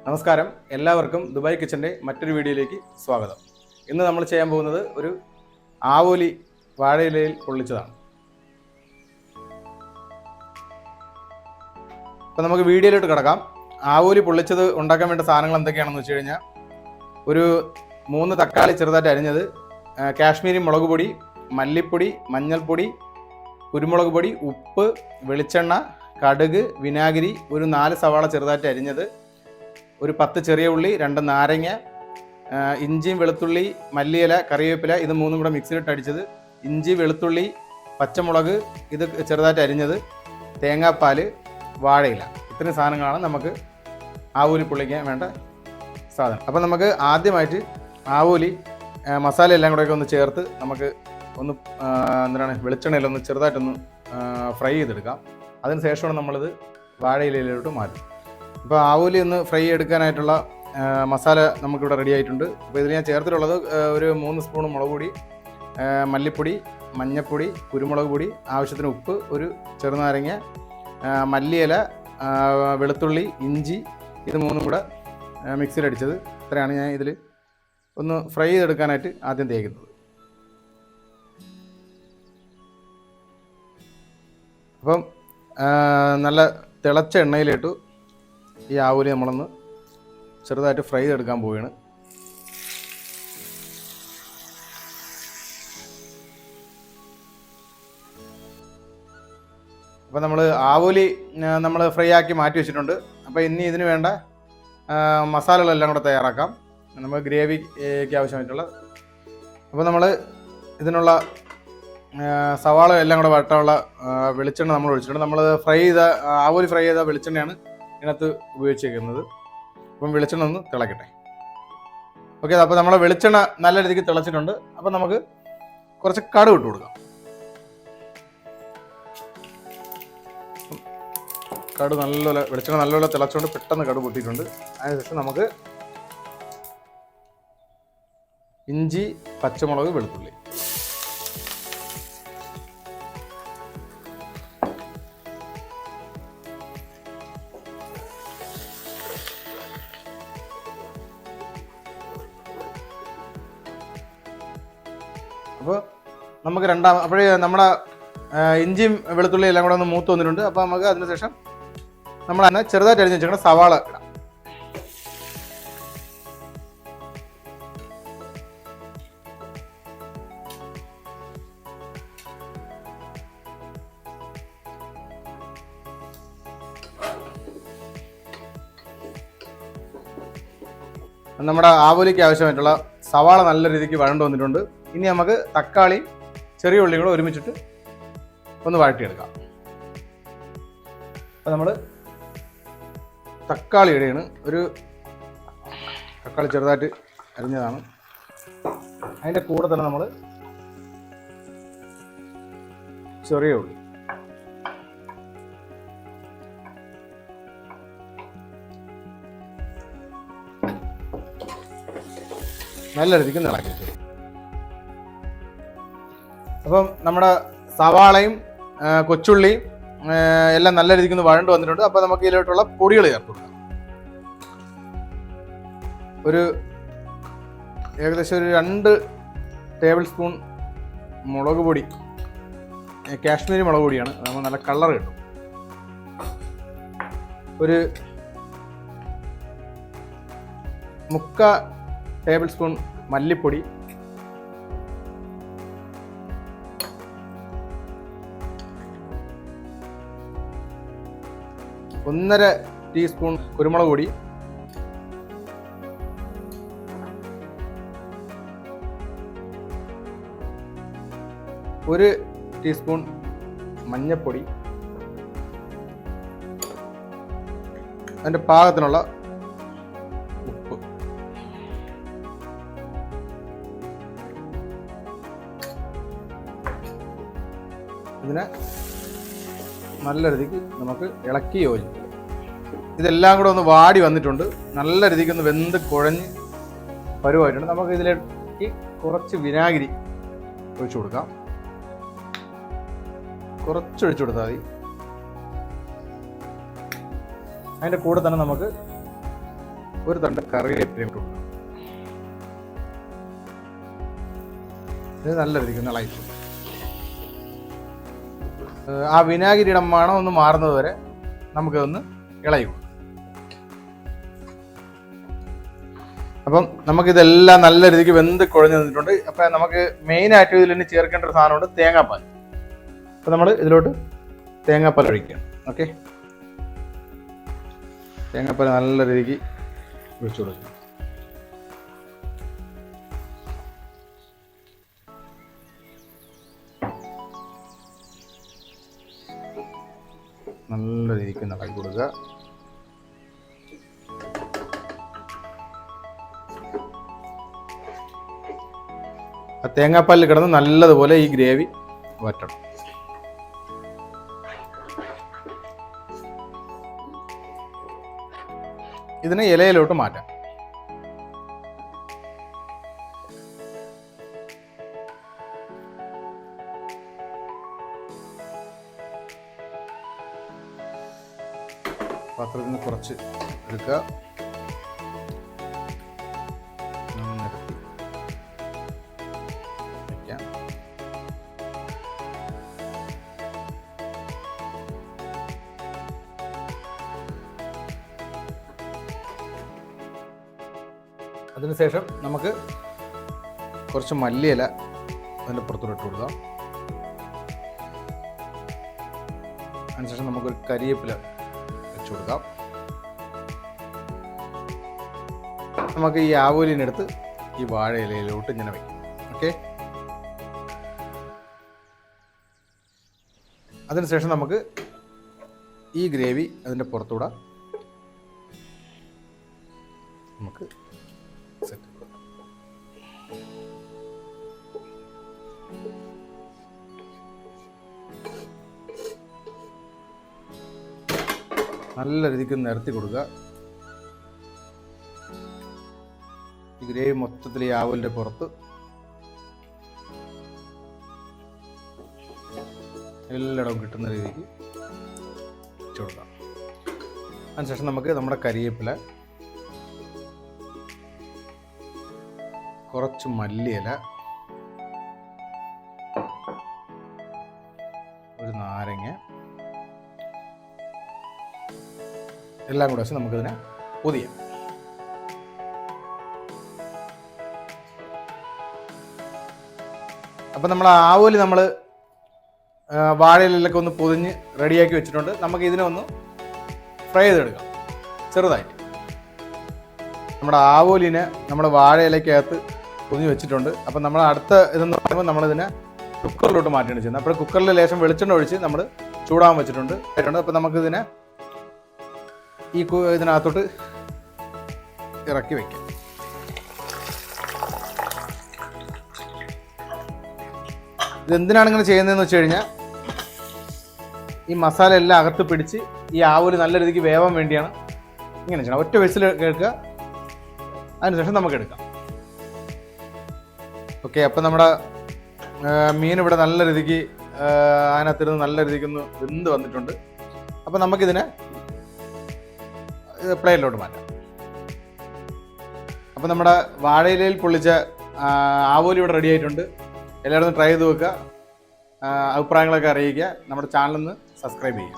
നമസ്കാരം, എല്ലാവർക്കും ദുബായ് കിച്ചൻ്റെ മറ്റൊരു വീഡിയോയിലേക്ക് സ്വാഗതം. ഇന്ന് നമ്മൾ ചെയ്യാൻ പോകുന്നത് ഒരു ആവോലി വാഴയിലയിൽ പൊള്ളിച്ചതാണ്. അപ്പോൾ നമുക്ക് വീഡിയോയിലോട്ട് കിടക്കാം. ആവോലി പൊള്ളിച്ചത് ഉണ്ടാക്കാൻ വേണ്ട സാധനങ്ങൾ എന്തൊക്കെയാണെന്ന് വെച്ച് കഴിഞ്ഞാൽ, ഒരു 3 തക്കാളി ചെറുതായിട്ട് അരിഞ്ഞത്, കാശ്മീരി മുളക് പൊടി, മല്ലിപ്പൊടി, മഞ്ഞൾപ്പൊടി, കുരുമുളക് പൊടി, ഉപ്പ്, വെളിച്ചെണ്ണ, കടുക്, വിനാഗിരി, ഒരു 4 സവാള ചെറുതായിട്ട് അരിഞ്ഞത്, ഒരു 10 ചെറിയ ഉള്ളി, 2 നാരങ്ങ, ഇഞ്ചിയും വെളുത്തുള്ളി, മല്ലിയില, കറിവേപ്പില, ഇത് 3 കൂടെ മിക്സിയിലിട്ട് അടിച്ചത്, ഇഞ്ചി, വെളുത്തുള്ളി, പച്ചമുളക്, ഇത് ചെറുതായിട്ട് അരിഞ്ഞത്, തേങ്ങാപ്പാൽ, വാഴയില. ഇത്രയും സാധനങ്ങളാണ് നമുക്ക് ആവോലി പൊള്ളിക്കാൻ വേണ്ട സാധനം. അപ്പോൾ നമുക്ക് ആദ്യമായിട്ട് ആവോലി മസാല എല്ലാം കൂടെയൊക്കെ ഒന്ന് ചേർത്ത് നമുക്ക് ഒന്ന് വെളിച്ചെണ്ണയിലൊന്ന് ചെറുതായിട്ടൊന്ന് ഫ്രൈ ചെയ്തെടുക്കാം. അതിന് ശേഷമാണ് നമ്മളിത് വാഴയിലയിലോട്ട് മാറ്റും. ഇപ്പോൾ ആവോലി ഒന്ന് ഫ്രൈ എടുക്കാനായിട്ടുള്ള മസാല നമുക്കിവിടെ റെഡി ആയിട്ടുണ്ട്. അപ്പോൾ ഇതിൽ ഞാൻ ചേർത്തിട്ടുള്ളത് ഒരു 3 സ്പൂൺ മുളക് പൊടി, മല്ലിപ്പൊടി, മഞ്ഞൾപ്പൊടി, കുരുമുളക് പൊടി, ആവശ്യത്തിന് ഉപ്പ്, ഒരു ചെറുനാരങ്ങ, മല്ലിയില, വെളുത്തുള്ളി, ഇഞ്ചി, ഇത് 3 കൂടെ മിക്സിയിലടിച്ചത്. ഇത്രയാണ് ഞാൻ ഇതിൽ ഒന്ന് ഫ്രൈ ചെയ്തെടുക്കാനായിട്ട് ആദ്യം തേക്കുന്നത്. അപ്പം നല്ല തിളച്ച എണ്ണയിലിട്ടു ഈ ആവോലി നമ്മളൊന്ന് ചെറുതായിട്ട് ഫ്രൈ ചെയ്തെടുക്കാൻ പോവുകയാണ്. അപ്പോൾ നമ്മൾ ആവോലി നമ്മൾ ഫ്രൈ ആക്കി മാറ്റി വെച്ചിട്ടുണ്ട്. അപ്പോൾ ഇനി ഇതിന് വേണ്ട മസാലകളെല്ലാം കൂടെ തയ്യാറാക്കാം. നമുക്ക് ഗ്രേവിക്ക് ആവശ്യമായിട്ടുള്ള, അപ്പോൾ നമ്മൾ ഇതിനുള്ള സവാള എല്ലാം കൂടെ വട്ടാനുള്ള വെളിച്ചെണ്ണ നമ്മൾ ഒഴിച്ചിട്ടുണ്ട്. നമ്മൾ ആവോലി ഫ്രൈ ചെയ്ത വെളിച്ചെണ്ണയാണ് ഇതിനകത്ത് ഉപയോഗിച്ചിരിക്കുന്നത്. അപ്പം വെളിച്ചെണ്ണ ഒന്ന് തിളക്കട്ടെ. ഓക്കെ, അപ്പോൾ നമ്മളെ വെളിച്ചെണ്ണ നല്ല രീതിക്ക് തിളച്ചിട്ടുണ്ട്. അപ്പം നമുക്ക് കുറച്ച് കടുക് ഇട്ട് കൊടുക്കാം. വെളിച്ചെണ്ണ നല്ലപോലെ തിളച്ചുകൊണ്ട് പെട്ടെന്ന് കടുക് പൊട്ടിയിട്ടുണ്ട്. അതിനുശേഷം നമുക്ക് ഇഞ്ചി, പച്ചമുളക്, വെളുത്തുള്ളി, അപ്പോൾ നമുക്ക് അപ്പോഴേ നമ്മുടെ ഇഞ്ചിയും വെളുത്തുള്ളി എല്ലാം കൂടെ ഒന്ന് മൂത്ത് വന്നിട്ടുണ്ട്. അപ്പോൾ നമുക്ക് അതിനുശേഷം നമ്മൾ തന്നെ ചെറുതായിട്ട് അരിഞ്ഞ് വെച്ചിരിക്കുന്ന സവാള ഇടാം. നമ്മുടെ ആവോലിക്ക് ആവശ്യമായിട്ടുള്ള സവാള നല്ല രീതിക്ക് വഴണ്ട് വന്നിട്ടുണ്ട്. ഇനി നമുക്ക് തക്കാളി, ചെറിയ ഉള്ളിയും കൂടെ ഒരുമിച്ചിട്ട് ഒന്ന് വഴറ്റിയെടുക്കാം. അപ്പോൾ നമ്മൾ തക്കാളി ഇടയാണ്. ഒരു തക്കാളി ചെറുതായിട്ട് അരിഞ്ഞതാണ്. അതിൻ്റെ കൂടെ തന്നെ നമ്മൾ ചെറിയ ഉള്ളി, നല്ല രീതിക്ക് ഇളക്കി. അപ്പം നമ്മുടെ സവാളയും കൊച്ചുള്ളിയും എല്ലാം നല്ല രീതിക്ക് ഒന്ന് വഴണ്ട് വന്നിട്ടുണ്ട്. അപ്പോൾ നമുക്ക് ഇതിലോട്ടുള്ള പൊടികൾ ചേർത്ത് കൊടുക്കാം. ഏകദേശം ഒരു 2 ടേബിൾ സ്പൂൺ മുളക് പൊടി, കാശ്മീരി മുളക് പൊടിയാണ്, നമ്മൾ നല്ല കളർ കിട്ടും. ഒരു 3/4 ടേബിൾ സ്പൂൺ മല്ലിപ്പൊടി, 1.5 ടീസ്പൂൺ കുരുമുളക് പൊടി, 1 ടീസ്പൂൺ മഞ്ഞൾപ്പൊടി, അതിൻ്റെ പാകത്തിനുള്ള ഉപ്പ്, ഇതിനെ നല്ല രീതിക്ക് നമുക്ക് ഇളക്കി യോജിക്കും. ഇതെല്ലാം കൂടെ ഒന്ന് വാടി വന്നിട്ടുണ്ട്. നല്ല രീതിക്ക് ഒന്ന് വെന്ത് കുഴഞ്ഞ് പരുവായിട്ടുണ്ട്. നമുക്ക് ഇതിലേക്ക് കുറച്ച് വിനാഗിരി ഒഴിച്ചു കൊടുക്കാം. കുറച്ചൊഴിച്ചു കൊടുത്താൽ മതി. അതിൻ്റെ കൂടെ തന്നെ നമുക്ക് ഒരു തണ്ട് കറിവേപ്പില ഇട്ട് കൊടുക്കാം. ഇത് നല്ല രീതിക്ക് ഇളക്കി കൊടുക്കും. ആ വിനാഗിരിയുടെ മണം ഒന്ന് മാറുന്നത് വരെ നമുക്കിതൊന്ന് ഇളകി കൊടുക്കാം. അപ്പം നമുക്കിതെല്ലാം നല്ല രീതിക്ക് വെന്ത് കുഴഞ്ഞു നിന്നിട്ടുണ്ട്. അപ്പം നമുക്ക് മെയിനായിട്ട് ഇതിൽ ഇനി ചേർക്കേണ്ട ഒരു സാധനമുണ്ട്, തേങ്ങാപ്പാൽ. അപ്പം നമ്മൾ ഇതിലോട്ട് തേങ്ങാപ്പാൽ ഒഴിക്കുകയാണ്. ഓക്കെ, തേങ്ങാപ്പാൽ നല്ല രീതിക്ക് ഒഴിച്ചു കൊടുക്കുക. നല്ല രീതിക്ക് ഇളക്കി കൊടുക്കുക. ആ തേങ്ങാപ്പാലിൽ കിടന്ന് നല്ലതുപോലെ ഈ ഗ്രേവി വറ്റണം. ഇതിനെ ഇലയിലോട്ട് മാറ്റാം. പാത്രത്തിൽ നിന്ന് കുറച്ച് എടുക്കുക. അതിനുശേഷം നമുക്ക് കുറച്ച് മല്ലിയില അതിൻ്റെ പുറത്തോട്ട് ഇട്ട് കൊടുക്കാം. അതിനുശേഷം നമുക്കൊരു കരിവേപ്പില വെച്ച് കൊടുക്കാം. നമുക്ക് ഈ ആവോലിനെടുത്ത് ഈ വാഴ ഇലയിലോട്ട് ഇങ്ങനെ വയ്ക്കും. ഓക്കെ, അതിനുശേഷം നമുക്ക് ഈ ഗ്രേവി അതിൻ്റെ പുറത്തൂടെ നമുക്ക് സെറ്റ്. നല്ല രീതിക്ക് നിരത്തി കൊടുക്കുക. ഈ ഗ്രേവി മൊത്തത്തിൽ ഈ ആവലിൻ്റെ പുറത്ത് എല്ലായിടവും കിട്ടുന്ന രീതിക്ക് വെച്ച് കൊടുക്കാം. അതിനുശേഷം നമുക്ക് നമ്മുടെ കരിവേപ്പില, കുറച്ച് മല്ലിയില, ഒരു നാരങ്ങ എല്ലാം കൂടെ വെച്ച് നമുക്കിതിനെ പൊതിയാം. അപ്പം നമ്മൾ ആവോലി നമ്മൾ വാഴയിലൊക്കെ ഒന്ന് പൊതിഞ്ഞ് റെഡിയാക്കി വെച്ചിട്ടുണ്ട്. നമുക്ക് ഇതിനെ ഒന്ന് ഫ്രൈ ചെയ്തെടുക്കാം ചെറുതായിട്ട്. നമ്മുടെ ആവോലിനെ നമ്മൾ വാഴയിലക്കകത്ത് പൊതിഞ്ഞ് വെച്ചിട്ടുണ്ട്. അപ്പം നമ്മൾ അടുത്ത ഇതെന്ന് പറയുമ്പോൾ നമ്മളിതിനെ കുക്കറിലോട്ട് മാറ്റിയാണ് ചെയ്യുന്നത്. അപ്പോൾ കുക്കറിൽ ലേശം വെളിച്ചെണ്ണ ഒഴിച്ച് നമ്മൾ ചൂടാൻ വെച്ചിട്ടുണ്ട്. അപ്പം നമുക്കിതിനെ ഈ ഇതിനകത്തോട്ട് ഇറക്കി വയ്ക്കാം. ഇതെന്തിനാണ് ഇങ്ങനെ ചെയ്യുന്നതെന്ന് വെച്ച് കഴിഞ്ഞാൽ ഈ മസാല എല്ലാം അകത്ത് പിടിച്ച് ഈ ആവോലി നല്ല രീതിക്ക് വേവാൻ വേണ്ടിയാണ് ഇങ്ങനെ ചെയ്യണം. ഒറ്റ വിസിൽ കേൾക്കുക, അതിനുശേഷം നമുക്ക് എടുക്കാം. ഓക്കെ, അപ്പം നമ്മുടെ മീൻ ഇവിടെ നല്ല രീതിക്ക് അതിനകത്തിരുന്ന് നല്ല രീതിക്കൊന്ന് വെന്ത് വന്നിട്ടുണ്ട്. അപ്പം നമുക്കിതിനെ പ്ലേറ്റിലോട്ട് മാറ്റാം. അപ്പം നമ്മുടെ വാഴയിലയിൽ പൊള്ളിച്ച ആവോലി ഇവിടെ റെഡി ആയിട്ടുണ്ട്. എല്ലാവരും ട്രൈ ചെയ്ത് നോക്കുക, അഭിപ്രായങ്ങളൊക്കെ അറിയിക്കുക. നമ്മുടെ ചാനലൊന്ന് സബ്സ്ക്രൈബ് ചെയ്യുക.